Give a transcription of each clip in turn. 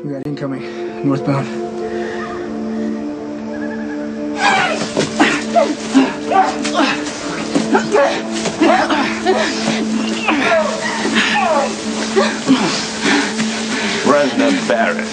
We got incoming, northbound. Brenda Barrett.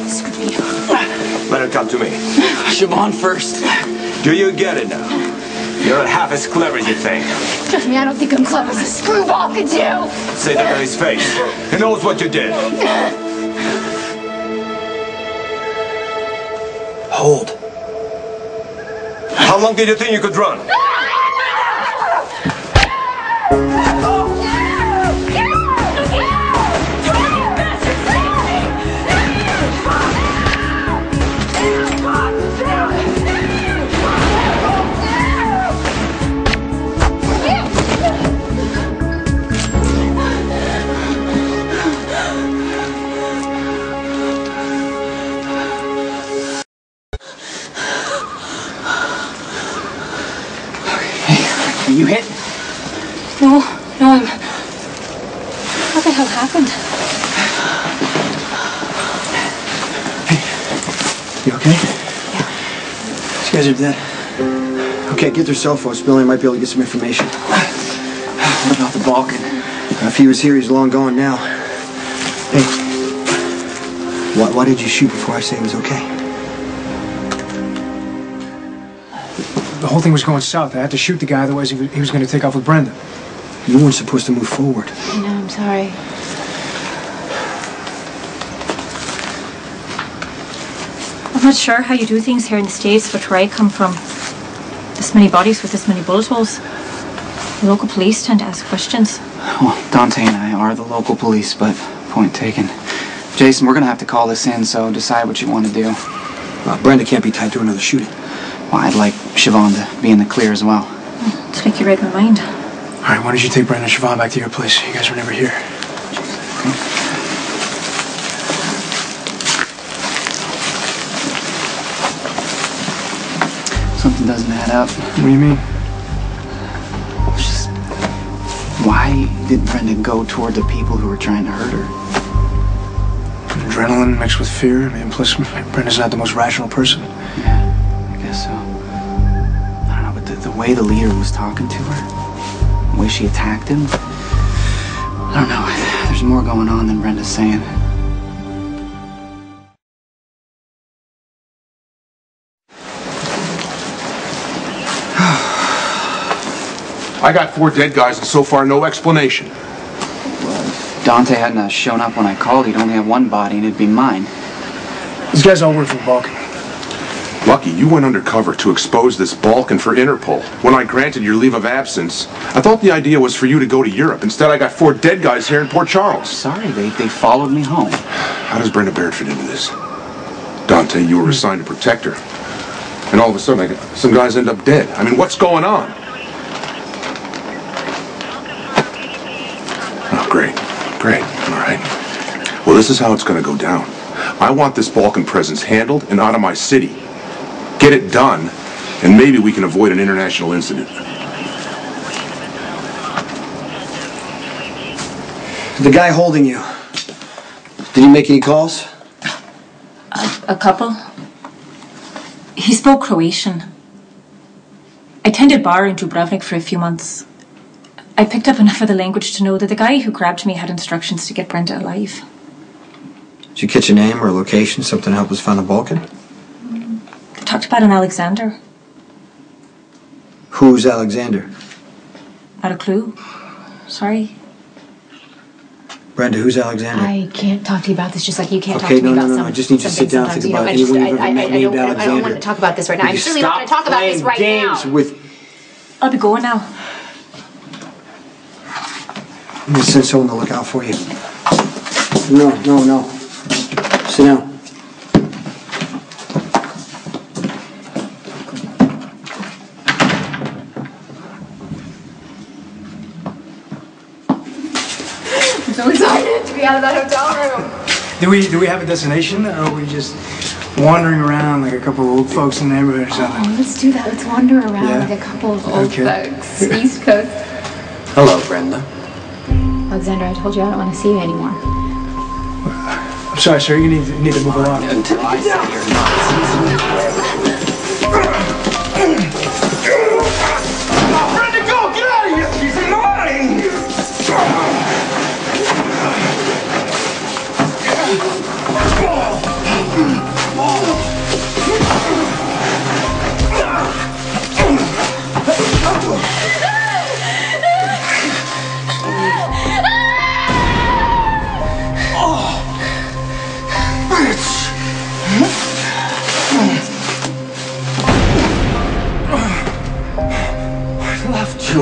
This could be you. Let her come to me. Siobhan first. Do you get it now? You're not half as clever as you think. Trust me, I don't think I'm clever as a screwball could do. Say that to his face. He knows what you did. Hold. How long did you think you could run? Are you hit? No, I'm... What the hell happened? You okay? Yeah. These guys are dead. Okay, get their cell phones. Billy might be able to get some information. What about the Balkan? If he was here, he's long gone now. Hey, why did you shoot before I say it was okay? The whole thing was going south. I had to shoot the guy, otherwise he was going to take off with Brenda. You weren't supposed to move forward. I know, I'm sorry. I'm not sure how you do things here in the States, but where I come from, this many bodies with this many bullet holes. The local police tend to ask questions. Well, Dante and I are the local police, but point taken. Jason, we're gonna have to call this in, so decide what you want to do. Brenda can't be tied to another shooting. Well, I'd like Siobhan to be in the clear as well. It's like you read my mind. All right, why don't you take Brenda and Siobhan back to your place? You guys were never here. Something doesn't add up. What do you mean? Just why did Brenda go toward the people who were trying to hurt her? Adrenaline mixed with fear. I mean, plus Brenda's not the most rational person. Yeah, I guess so. I don't know, but the way the leader was talking to her, the way she attacked him, I don't know. There's more going on than Brenda's saying. I got 4 dead guys and so far no explanation. If Dante hadn't shown up when I called, he'd only have one body and it'd be mine. These guys all work for the Balkan. Lucky, you went undercover to expose this Balkan for Interpol. When I granted your leave of absence, I thought the idea was for you to go to Europe. Instead, I got 4 dead guys here in Port Charles. Sorry, they followed me home. How does Brenda Barrett fit into this? Dante, you were assigned to protect her. And all of a sudden, some guys end up dead. I mean, what's going on? Oh, great. Great. All right. Well, this is how it's going to go down. I want this Balkan presence handled and out of my city. Get it done, and maybe we can avoid an international incident. The guy holding you, did he make any calls? A couple. He spoke Croatian. I tended bar in Dubrovnik for a few months. I picked up enough of the language to know that the guy who grabbed me had instructions to get Brenda alive. Did you catch a name or a location, something to help us find the Balkan? They talked about an Alexander. Who's Alexander? Not a clue. Sorry. Brenda, who's Alexander? I can't talk to you about this just like you can't talk Okay, to me about no. I just need you to sit down and think about anyone you've ever met named Alexander. I don't want to talk about this right now. I'm really not going to talk about this right now. Stop playing games with... I'll be going now. I'm going to send someone to look out for you. No. Sit down. I'm so excited to be out of that hotel room. Do we have a destination, or are we just wandering around like a couple of old folks in the neighborhood or something? Oh, let's do that. Let's wander around Yeah. like a couple of old Okay. folks. East Coast. Hello, Brenda. Alexander, I told you I don't want to see you anymore. I'm sorry, sir. You need to move along. Until I say you're not. Brenda, go! Get out of here! She's mine! I left you.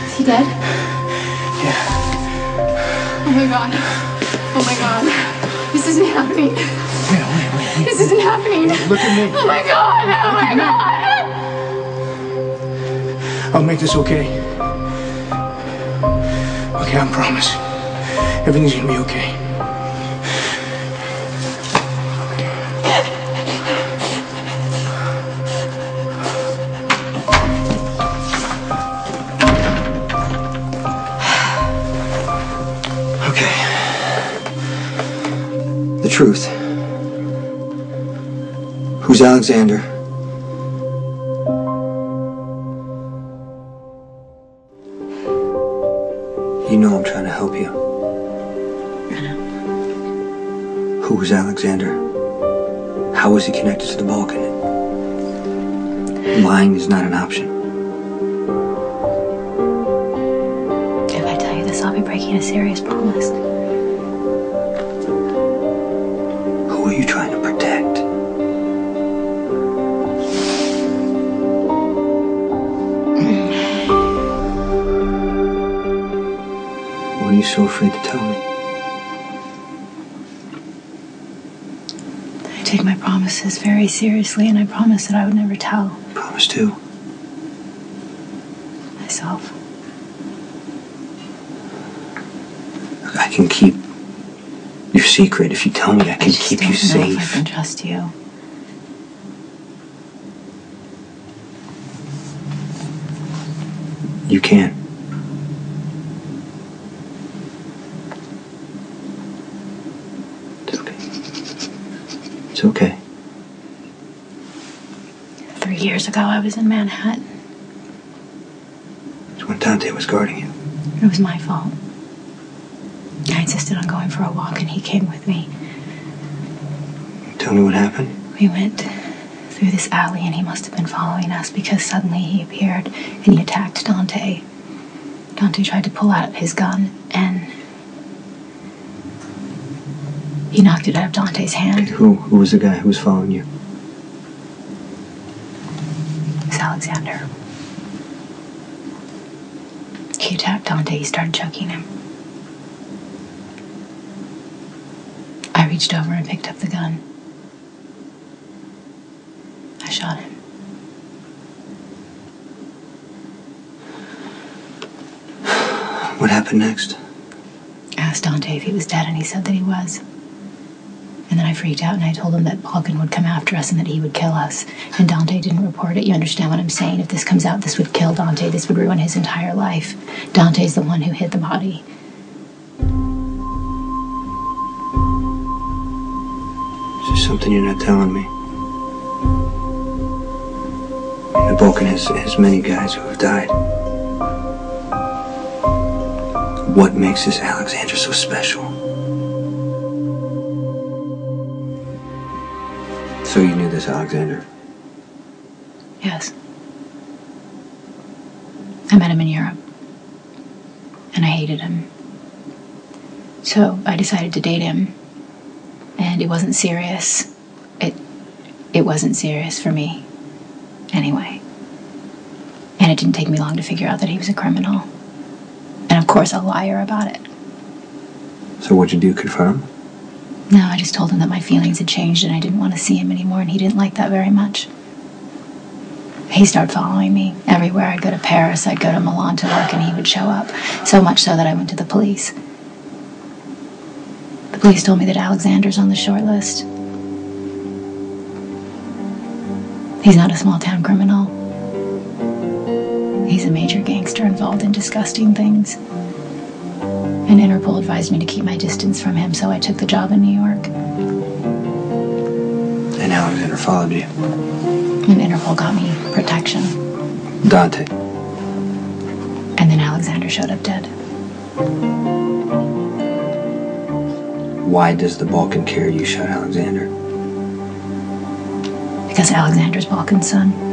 Is he dead? Yeah. Oh my god. Oh my god. This isn't happening. Yeah, wait. This isn't happening. Look at me. Oh my god. Oh my god. I'll make this okay. Okay, I promise. Everything's gonna be okay. Okay. The truth. Who's Alexander? You know I'm trying to help you. Who was Alexander? How was he connected to the Balkan? Lying is not an option. If I tell you this, I'll be breaking a serious promise. Who are you trying to protect? What are you so afraid to tell me? I take my promises very seriously, and I promise that I would never tell Promise to. myself. I can keep your secret if you tell me. I can just keep don't you know if I safe. can trust you. You can. It's okay. It's okay. 3 years ago, I was in Manhattan. It's when Dante was guarding you. It was my fault. I insisted on going for a walk, and he came with me. Tell me what happened. We went through this alley, and he must have been following us because suddenly he appeared and he attacked Dante. Dante tried to pull out his gun, and he knocked it out of Dante's hand. Who was the guy who was following you? It was Alexander. He attacked Dante. He started choking him. I reached over and picked up the gun. I shot him. What happened next? I asked Dante if he was dead, and he said that he was. And then I freaked out, and I told him that Balkan would come after us and that he would kill us. And Dante didn't report it. You understand what I'm saying? If this comes out, this would kill Dante. This would ruin his entire life. Dante's the one who hid the body. Is there something you're not telling me? The Balkan has many guys who have died. What makes this Alexander so special? So you knew this Alexander? Yes. I met him in Europe. And I hated him. So I decided to date him. And it wasn't serious. It wasn't serious for me. Anyway. And it didn't take me long to figure out that he was a criminal. And of course a liar about it. So what'd you do, confirm? No, I just told him that my feelings had changed and I didn't want to see him anymore, and he didn't like that very much. He started following me everywhere. I'd go to Paris, I'd go to Milan to work, and he would show up. So much so that I went to the police. The police told me that Alexander's on the short list. He's not a small-town criminal. He's a major gangster involved in disgusting things. And Interpol advised me to keep my distance from him, so I took the job in New York. And Alexander followed you. And Interpol got me protection. Dante. And then Alexander showed up dead. Why does the Balkan care you shot Alexander? Because Alexander's Balkan's son.